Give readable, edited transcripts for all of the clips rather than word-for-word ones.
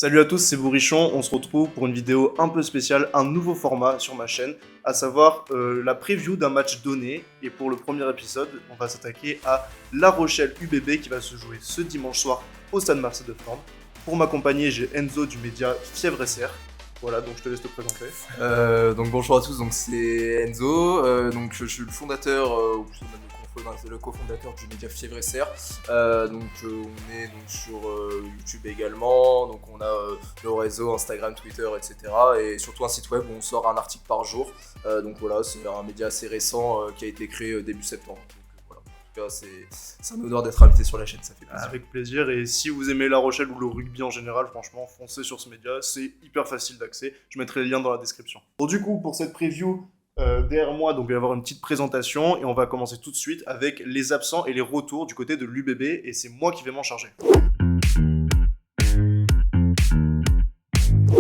Salut à tous, c'est Bourrichon. On se retrouve pour une vidéo un peu spéciale, un nouveau format sur ma chaîne, à savoir la preview d'un match donné. Et pour le premier épisode, on va s'attaquer à La Rochelle UBB qui va se jouer ce dimanche soir au Stade Marcel de Flandre. Pour m'accompagner, j'ai Enzo du média Fièvre SR. Voilà, donc je te laisse te présenter. Donc bonjour à tous, donc c'est Enzo, donc je suis le fondateur, ou plutôt même le cofondateur du média Fièvre SR. On est donc sur YouTube également, donc on a nos réseaux Instagram, Twitter, etc. Et surtout un site web où on sort un article par jour. Donc voilà, c'est un média assez récent qui a été créé début septembre. En tout cas, c'est un honneur d'être invité sur la chaîne, ça fait plaisir. Avec plaisir, et si vous aimez La Rochelle ou le rugby en général, franchement, foncez sur ce média, c'est hyper facile d'accès. Je mettrai les liens dans la description. Bon, du coup, pour cette preview, derrière moi, donc, il va y avoir une petite présentation, et on va commencer tout de suite avec les absents et les retours du côté de l'UBB, et c'est moi qui vais m'en charger.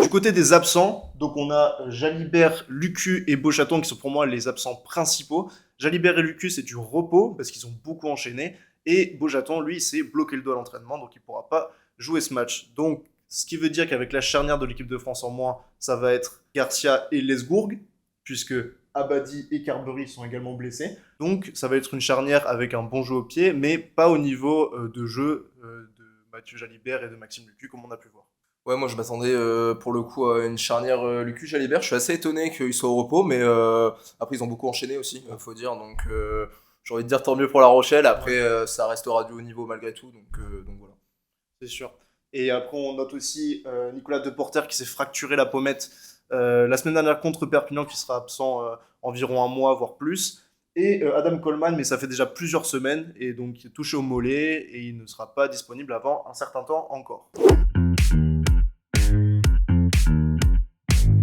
Du côté des absents, donc on a Jalibert, Lucu et Beauchaton qui sont pour moi les absents principaux. Jalibert et Lucu, c'est du repos parce qu'ils ont beaucoup enchaîné. Et Beauchaton, lui, s'est bloqué le dos à l'entraînement, donc il ne pourra pas jouer ce match. Donc, ce qui veut dire qu'avec la charnière de l'équipe de France en moins, ça va être Garcia et Lesgourg, puisque Abadi et Carbery sont également blessés. Donc, ça va être une charnière avec un bon jeu au pied, mais pas au niveau de jeu de Mathieu Jalibert et de Maxime Lucu, comme on a pu voir. Ouais, moi je m'attendais pour le coup à une charnière Lucu Jalibert. Je suis assez étonné qu'ils soient au repos, mais après ils ont beaucoup enchaîné aussi, faut dire. Donc j'ai envie de dire tant mieux pour La Rochelle. Après ça restera du haut niveau malgré tout, donc voilà. C'est sûr. Et après, on note aussi Nicolas Deporter qui s'est fracturé la pommette la semaine dernière contre Perpignan, qui sera absent environ un mois, voire plus. Et Adam Coleman, mais ça fait déjà plusieurs semaines, et donc il est touché au mollet, et il ne sera pas disponible avant un certain temps encore.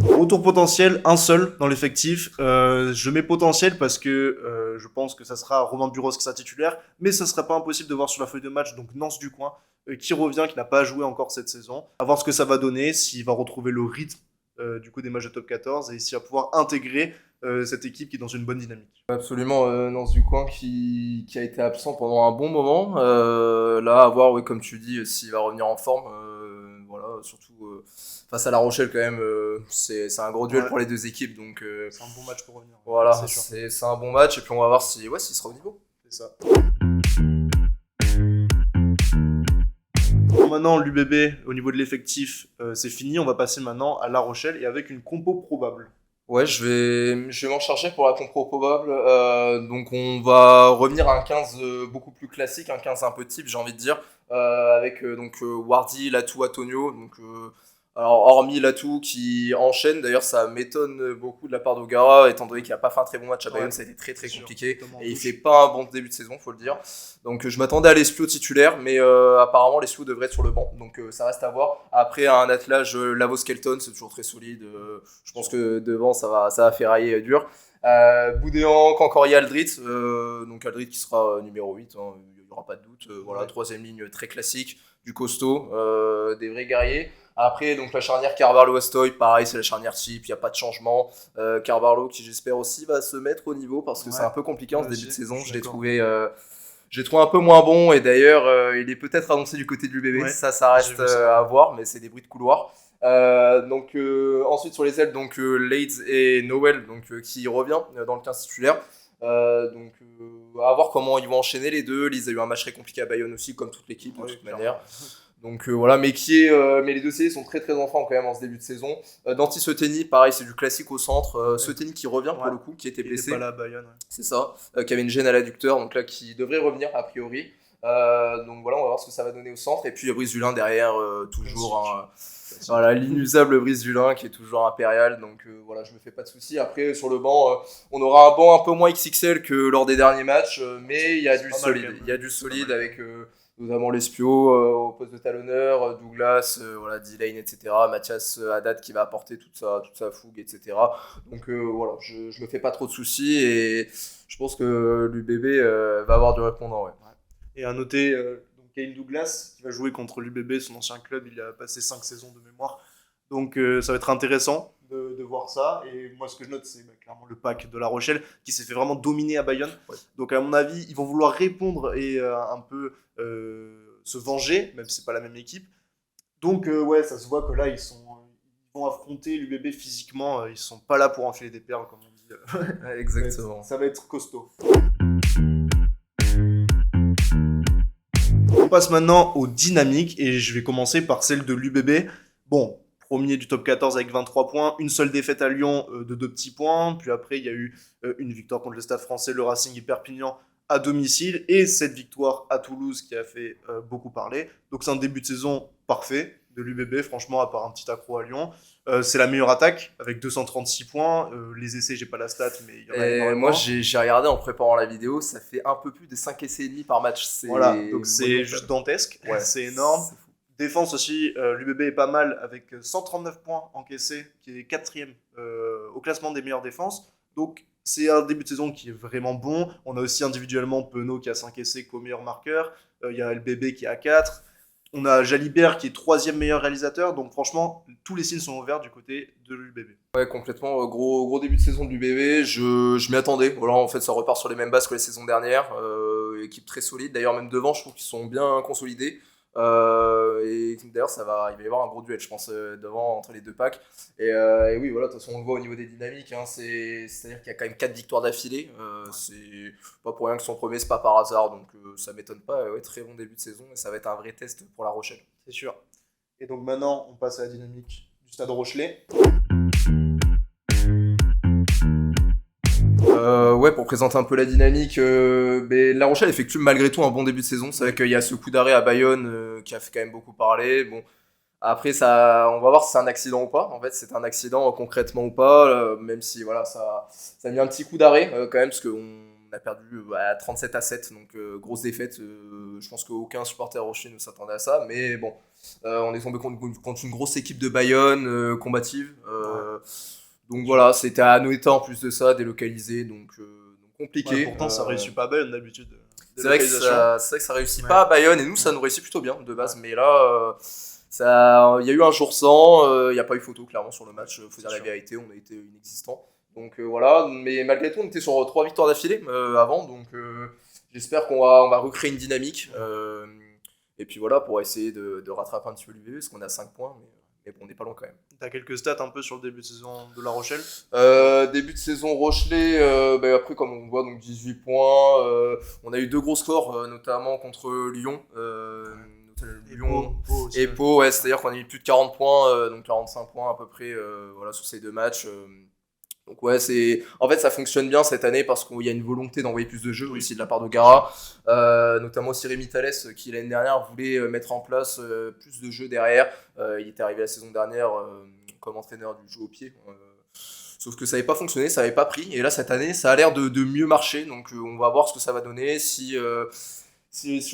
Retour potentiel, un seul dans l'effectif. Je mets potentiel parce que je pense que ça sera Romain Buros qui sera titulaire, mais ça ne serait pas impossible de voir sur la feuille de match donc Nance Ducoing qui revient, qui n'a pas joué encore cette saison. À voir ce que ça va donner, s'il va retrouver le rythme du coup des matchs de top 14 et s'il va pouvoir intégrer cette équipe qui est dans une bonne dynamique. Absolument, Nance Ducoing qui a été absent pendant un bon moment. Là, à voir, oui, comme tu dis, s'il va revenir en forme. Voilà, surtout face à La Rochelle, quand même, c'est un gros duel pour les deux équipes. Donc, c'est un bon match pour revenir. Voilà, c'est un bon match. Et puis, on va voir s'il sera au niveau. C'est ça. Bon, maintenant, l'UBB, au niveau de l'effectif, c'est fini. On va passer maintenant à La Rochelle et avec une compo probable. Ouais, je vais m'en charger pour la compro probable. Donc on va revenir à un 15 beaucoup plus classique, un 15 un peu type, j'ai envie de dire, avec Wardy, Latou, Antonio. Alors hormis Latou qui enchaîne, d'ailleurs ça m'étonne beaucoup de la part d'Ogara, étant donné qu'il n'a pas fait un très bon match à Bayonne, ça a été très très compliqué et il fait pas un bon début de saison, faut le dire. Donc je m'attendais à l'Espio titulaire, mais apparemment l'Espio devrait être sur le banc, donc ça reste à voir. Après un attelage Lavo Skelton, c'est toujours très solide. Je pense que devant ça va ferrailler dur. Boudéan, Cancori, Aldrit, donc Aldrit qui sera numéro 8, hein, il n'y aura pas de doute. Voilà, troisième ligne très classique, du costaud, des vrais guerriers. Après, donc la charnière Carvalho-Astoy, pareil, c'est la charnière type, il n'y a pas de changement. Carvalho qui j'espère aussi va se mettre au niveau parce que c'est un peu compliqué en ce début de saison. Je l'ai trouvé un peu moins bon et d'ailleurs il est peut-être annoncé du côté de l'UBB. Ouais, ça reste à voir, mais c'est des bruits de couloir. Ensuite sur les ailes, Leeds et Noël qui revient dans le 15 titulaire. À voir comment ils vont enchaîner les deux. Leeds a eu un match très compliqué à Bayonne aussi, comme toute l'équipe de toute manière. Voilà, mais les deux CD sont très très enfants quand même en ce début de saison. Danti Seteni, pareil, c'est du classique au centre. Seteni qui revient pour le coup, qui était blessé. Il était pas là à Bayonne. Ouais. C'est ça, qui avait une gêne à l'adducteur, donc là qui devrait revenir a priori. Voilà, on va voir ce que ça va donner au centre. Et puis Brice Dulin derrière, toujours voilà, l'inusable Brice Dulin qui est toujours impérial. Donc voilà, je me fais pas de soucis. Après, sur le banc, on aura un banc un peu moins XXL que lors des derniers matchs, mais il y a du solide. Il y a du solide avec notamment l'Espio au poste de talonneur, Douglas, voilà, D-Lane, etc. Mathias Haddad qui va apporter toute sa fougue, etc. Donc voilà, je me fais pas trop de soucis et je pense que l'UBB va avoir du répondant. Ouais. Et à noter Kane Douglas qui va jouer contre l'UBB, son ancien club, il a passé 5 saisons de mémoire. Donc ça va être intéressant de voir ça. Et moi, ce que je note, c'est clairement le pack de La Rochelle qui s'est fait vraiment dominer à Bayonne. Ouais. Donc à mon avis, ils vont vouloir répondre et un peu se venger, même si c'est pas la même équipe. Donc ouais, ça se voit que là, ils vont affronter l'UBB physiquement. Ils sont pas là pour enfiler des perles, comme on dit. Ouais, exactement. Ça va être costaud. On passe maintenant aux dynamiques et je vais commencer par celle de l'UBB. Bon, premier du top 14 avec 23 points, une seule défaite à Lyon de 2 petits points, puis après il y a eu une victoire contre le Stade français, le Racing et Perpignan à domicile et cette victoire à Toulouse qui a fait beaucoup parler. Donc c'est un début de saison parfait de l'UBB, franchement, à part un petit accro à Lyon. C'est la meilleure attaque avec 236 points. Les essais, j'ai pas la stat, mais il y en a Et énormément. moi, j'ai regardé en préparant la vidéo, ça fait un peu plus de 5 essais et demi par match. Voilà, donc c'est juste dantesque, Ouais, c'est énorme. c'est fou. Défense aussi, l'UBB est pas mal avec 139 points encaissés, qui est quatrième au classement des meilleures défenses. Donc c'est un début de saison qui est vraiment bon. On a aussi individuellement Penaud qui a 5 essais qu'au meilleur marqueur. Il y a LBB qui est à 4. On a Jalibert qui est troisième meilleur réalisateur. Donc franchement, tous les signes sont ouverts du côté de l'UBB. Ouais, complètement. Gros début de saison du BB. Je m'y attendais. Voilà, en fait, ça repart sur les mêmes bases que la saison dernière. Équipe très solide. D'ailleurs, même devant, je trouve qu'ils sont bien consolidés. Et d'ailleurs, il va y avoir un gros duel, je pense, devant entre les deux packs. Et oui, voilà, de toute façon, on le voit au niveau des dynamiques. Hein, c'est-à-dire qu'il y a quand même 4 victoires d'affilée. C'est pas pour rien que son premier, c'est pas par hasard. Donc, ça m'étonne pas. Ouais, très bon début de saison. Et ça va être un vrai test pour La Rochelle. C'est sûr. Et donc maintenant, on passe à la dynamique du Stade Rochelet. Ouais, pour présenter un peu la dynamique, La Rochelle effectue malgré tout un bon début de saison. C'est vrai qu'il y a ce coup d'arrêt à Bayonne qui a fait quand même beaucoup parler. Bon, après, on va voir si c'est un accident ou pas. En fait, c'est un accident concrètement ou pas, même si voilà, ça a mis un petit coup d'arrêt quand même, parce qu'on a perdu 37-7, donc grosse défaite. Je pense qu'aucun supporter rocher ne s'attendait à ça, mais bon, on est tombé contre une grosse équipe de Bayonne combative. Donc voilà, c'était à Anoeta en plus de ça, délocalisé, donc compliqué. Ouais, pourtant, ça réussit pas à Bayonne d'habitude. C'est vrai que ça réussit pas à Bayonne, et nous, ça nous réussit plutôt bien de base, mais là, il y a eu un jour sans, il n'y a pas eu photo clairement sur le match, faut dire la vérité, on a été inexistant. Donc voilà, mais malgré tout, on était sur 3 victoires d'affilée avant, donc j'espère qu'on va recréer une dynamique. Et puis voilà, pour essayer de rattraper un petit peu l'UBB, parce qu'on a 5 points, mais bon, on n'est pas loin quand même. T'as quelques stats un peu sur le début de saison de La Rochelle? Début de saison Rochelet, après comme on voit donc 18 points, on a eu 2 gros scores notamment contre Lyon, Lyon Pau et Pau, ouais, c'est-à-dire qu'on a eu plus de 40 points, donc 45 points à peu près voilà, sur ces 2 matchs. Donc ouais, en fait ça fonctionne bien cette année parce qu'il y a une volonté d'envoyer plus de jeux aussi de la part de Gara, notamment aussi Rémi Thalès qui l'année dernière voulait mettre en place plus de jeux derrière. Il était arrivé la saison dernière comme entraîneur du jeu au pied. Sauf que ça n'avait pas fonctionné, ça n'avait pas pris. Et là, cette année, ça a l'air de mieux marcher. Donc, on va voir ce que ça va donner. Si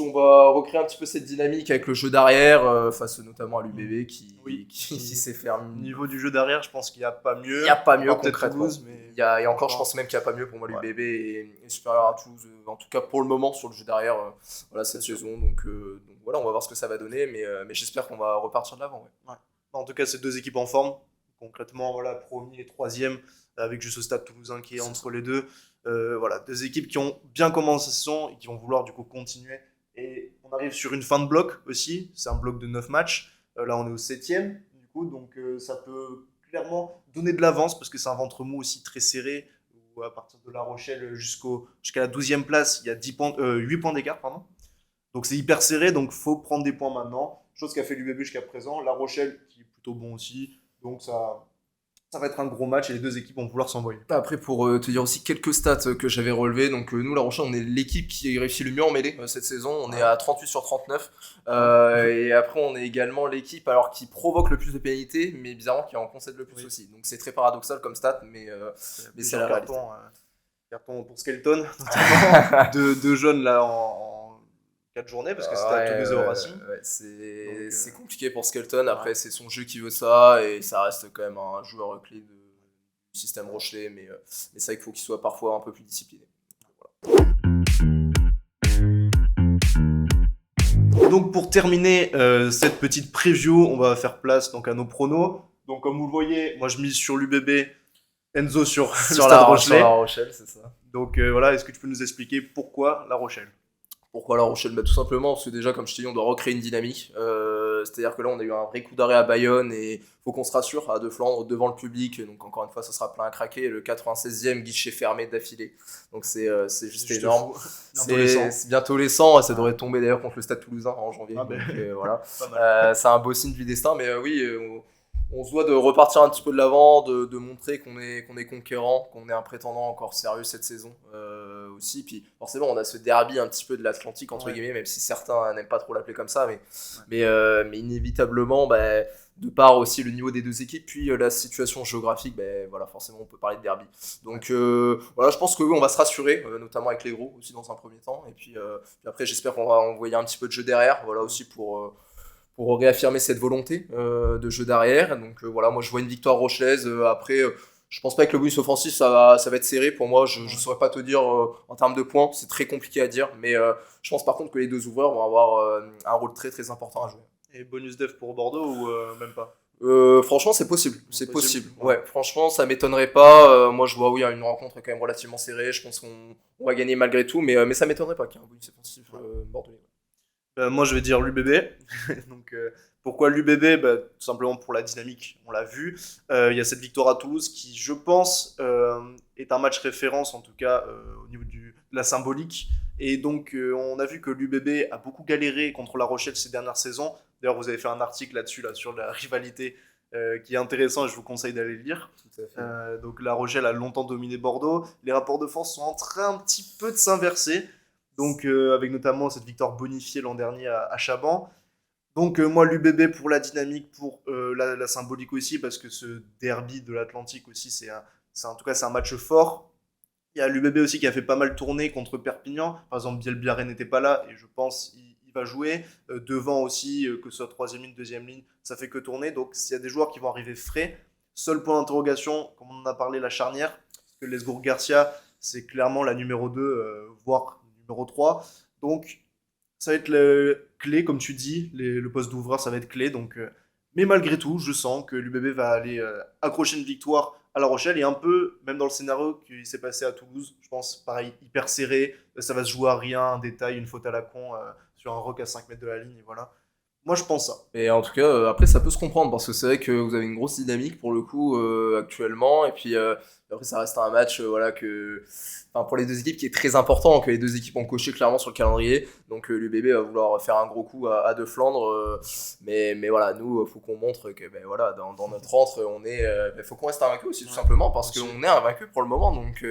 on va recréer un petit peu cette dynamique avec le jeu d'arrière, face notamment à l'UBB qui sait faire Au niveau du jeu derrière, je pense qu'il n'y a pas mieux. Il n'y a pas mieux Alors, peut-être concrètement. Toulouse, mais... Et encore, je pense même qu'il n'y a pas mieux pour moi. L'UBB est supérieur à Toulouse, en tout cas pour le moment, sur le jeu derrière voilà, cette saison. Donc voilà, on va voir ce que ça va donner. Mais j'espère qu'on va repartir de l'avant. Ouais. En tout cas, c'est 2 équipes en forme. Concrètement, voilà, premier et troisième, avec juste le Stade Toulousain qui est entre les deux. Voilà, 2 équipes qui ont bien commencé la saison et qui vont vouloir du coup continuer. Et on arrive sur une fin de bloc aussi. C'est un bloc de 9 matchs. Là, on est au 7e, du coup, donc ça peut clairement donner de l'avance parce que c'est un ventre mou aussi très serré. Où à partir de La Rochelle jusqu'à la 12e place, il y a 8 points d'écart, pardon. Donc c'est hyper serré, donc faut prendre des points maintenant. Chose qu'a fait l'UBB jusqu'à présent. La Rochelle qui est plutôt bon aussi. Donc ça va être un gros match et les 2 équipes vont vouloir s'envoyer. Après, pour te dire aussi quelques stats que j'avais relevées, donc nous, La Rochelle, on est l'équipe qui réussit le mieux en mêlée cette saison. On est à 38 sur 39. Et après, on est également l'équipe qui provoque le plus de pénalités, mais bizarrement qui en concède le plus aussi. Donc c'est très paradoxal comme stat, mais c'est la réalité. Carton pour Skelton, notamment. 2 jaunes là en 4 journées parce que c'était à Toulouse et au Racing. C'est compliqué pour Skelton. Après, c'est son jeu qui veut ça et ça reste quand même un joueur clé du système Rochelet, mais c'est vrai qu'il faut qu'il soit parfois un peu plus discipliné. Voilà. Et donc pour terminer cette petite preview, on va faire place donc à nos pronos. Donc comme vous le voyez, moi je mise sur l'UBB, Enzo sur le Stade Rochelet. Sur La Rochelle, c'est ça. Donc voilà, est-ce que tu peux nous expliquer pourquoi La Rochelle? Pourquoi La Rochelle? Tout simplement parce que déjà, comme je t'ai dit, on doit recréer une dynamique. C'est-à-dire que là, on a eu un vrai coup d'arrêt à Bayonne et faut qu'on se rassure à De Flandre devant le public. Donc encore une fois, ça sera plein à craquer. Le 96e guichet fermé d'affilée. Donc c'est juste énorme. C'est bientôt les 100. Ça devrait tomber d'ailleurs contre le Stade Toulousain en janvier. Donc, voilà. C'est un beau signe du destin. Mais oui, on se doit de repartir un petit peu de l'avant, de montrer qu'on est conquérant, qu'on est un prétendant encore sérieux cette saison aussi. Puis forcément, on a ce derby un petit peu de l'Atlantique, entre guillemets, même si certains n'aiment pas trop l'appeler comme ça. Mais inévitablement, de par aussi le niveau des deux équipes, puis la situation géographique, voilà, forcément, on peut parler de derby. Donc voilà, je pense que oui, on va se rassurer, notamment avec les gros aussi dans un premier temps. Et puis après, j'espère qu'on va envoyer un petit peu de jeu derrière, voilà, aussi pour réaffirmer cette volonté de jeu derrière. Donc voilà, moi je vois une victoire rochelaise. Après, je pense pas que le bonus offensif ça va être serré. Pour moi, je saurais pas te dire en termes de points, c'est très compliqué à dire. Mais je pense par contre que les deux ouvreurs vont avoir un rôle très très important à jouer. Et bonus def pour Bordeaux ou même pas? Franchement, c'est possible. C'est possible. Ouais, franchement, ça m'étonnerait pas. Moi, je vois, oui, une rencontre quand même relativement serrée. Je pense qu'on va gagner malgré tout, mais ça m'étonnerait pas qu'il y ait un bonus offensif bordelais. Moi, je vais dire l'UBB. Donc, pourquoi l'UBB? Tout simplement pour la dynamique, on l'a vu. Il y a cette victoire à Toulouse qui, je pense, est un match référence, en tout cas, au niveau de la symbolique. Et donc, on a vu que l'UBB a beaucoup galéré contre La Rochelle ces dernières saisons. D'ailleurs, vous avez fait un article là-dessus, là, sur la rivalité, qui est intéressant et je vous conseille d'aller le lire. Tout à fait. Donc, La Rochelle a longtemps dominé Bordeaux. Les rapports de force sont en train un petit peu de s'inverser. Donc, avec notamment cette victoire bonifiée l'an dernier à Chaban. Donc, moi, l'UBB pour la dynamique, pour la symbolique aussi, parce que ce derby de l'Atlantique aussi, en tout cas, c'est un match fort. Il y a l'UBB aussi qui a fait pas mal tourner contre Perpignan. Par exemple, Biel Biarré n'était pas là et je pense il va jouer. Devant aussi, que ce soit troisième ligne, deuxième ligne, ça fait que tourner. Donc, s'il y a des joueurs qui vont arriver frais, seul point d'interrogation, comme on en a parlé, la charnière, parce que Lesgour Garcia, c'est clairement la numéro 2, voire numéro 3. Donc, ça va être clé, comme tu dis, le poste d'ouvreur, ça va être clé. Donc, mais malgré tout, je sens que l'UBB va aller accrocher une victoire à La Rochelle et un peu, même dans le scénario qui s'est passé à Toulouse, je pense, pareil, hyper serré, ça va se jouer à rien, un détail, une faute à la con sur un rock à 5 mètres de la ligne, et voilà. Moi, je pense ça. Et en tout cas, après, ça peut se comprendre parce que c'est vrai que vous avez une grosse dynamique pour le coup actuellement. Et puis après, ça reste un match voilà, pour les deux équipes qui est très important, que les deux équipes ont coché clairement sur le calendrier. Donc l'UBB va vouloir faire un gros coup à De Flandre. Mais voilà, nous, il faut qu'on montre que voilà, dans notre entre, on est. Faut qu'on reste invaincu aussi, tout simplement, parce qu'on est invaincu pour le moment. Donc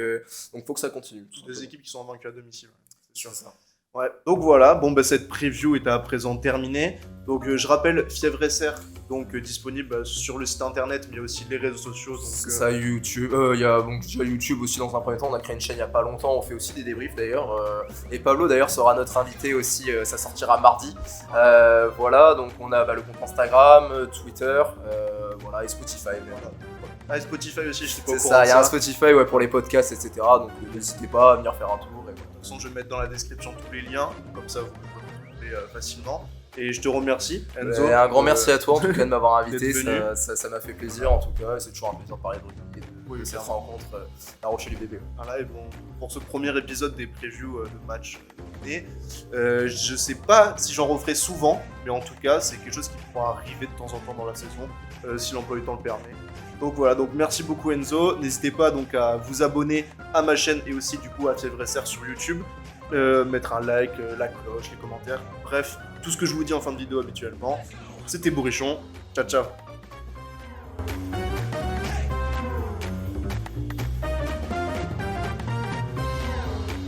faut que ça continue. Deux équipes qui sont invaincues à domicile. C'est sûr ça. Ouais, donc voilà, cette preview est à présent terminée. Donc je rappelle, Fièvre SR, donc disponible sur le site internet, mais il y a aussi les réseaux sociaux. C'est ça, YouTube. Il y a donc déjà YouTube aussi dans un premier temps. On a créé une chaîne il n'y a pas longtemps. On fait aussi des débriefs d'ailleurs. Et Pablo d'ailleurs sera notre invité aussi. Ça sortira mardi. Voilà, donc on a le compte Instagram, Twitter, voilà, et Spotify. Ah, et Spotify aussi, je sais pas. C'est ça, il y a un Spotify pour les podcasts, etc. Donc n'hésitez pas à venir faire un tour. De toute façon, je vais mettre dans la description tous les liens, comme ça vous pouvez trouver facilement. Et je te remercie, Enzo. Un grand merci à toi en tout cas de m'avoir invité, ça m'a fait plaisir en tout cas, c'est toujours un plaisir de parler de rugby et de cette rencontre La Rochelle UBB. Voilà, et bon, pour ce premier épisode des previews de match je sais pas si j'en referai souvent, mais en tout cas c'est quelque chose qui pourra arriver de temps en temps dans la saison, si l'emploi du temps le permet. Donc voilà, donc merci beaucoup Enzo, n'hésitez pas donc à vous abonner à ma chaîne et aussi du coup à Fièvre SR sur YouTube, mettre un like, la cloche, les commentaires, bref, tout ce que je vous dis en fin de vidéo habituellement. C'était Bourrichon, ciao ciao.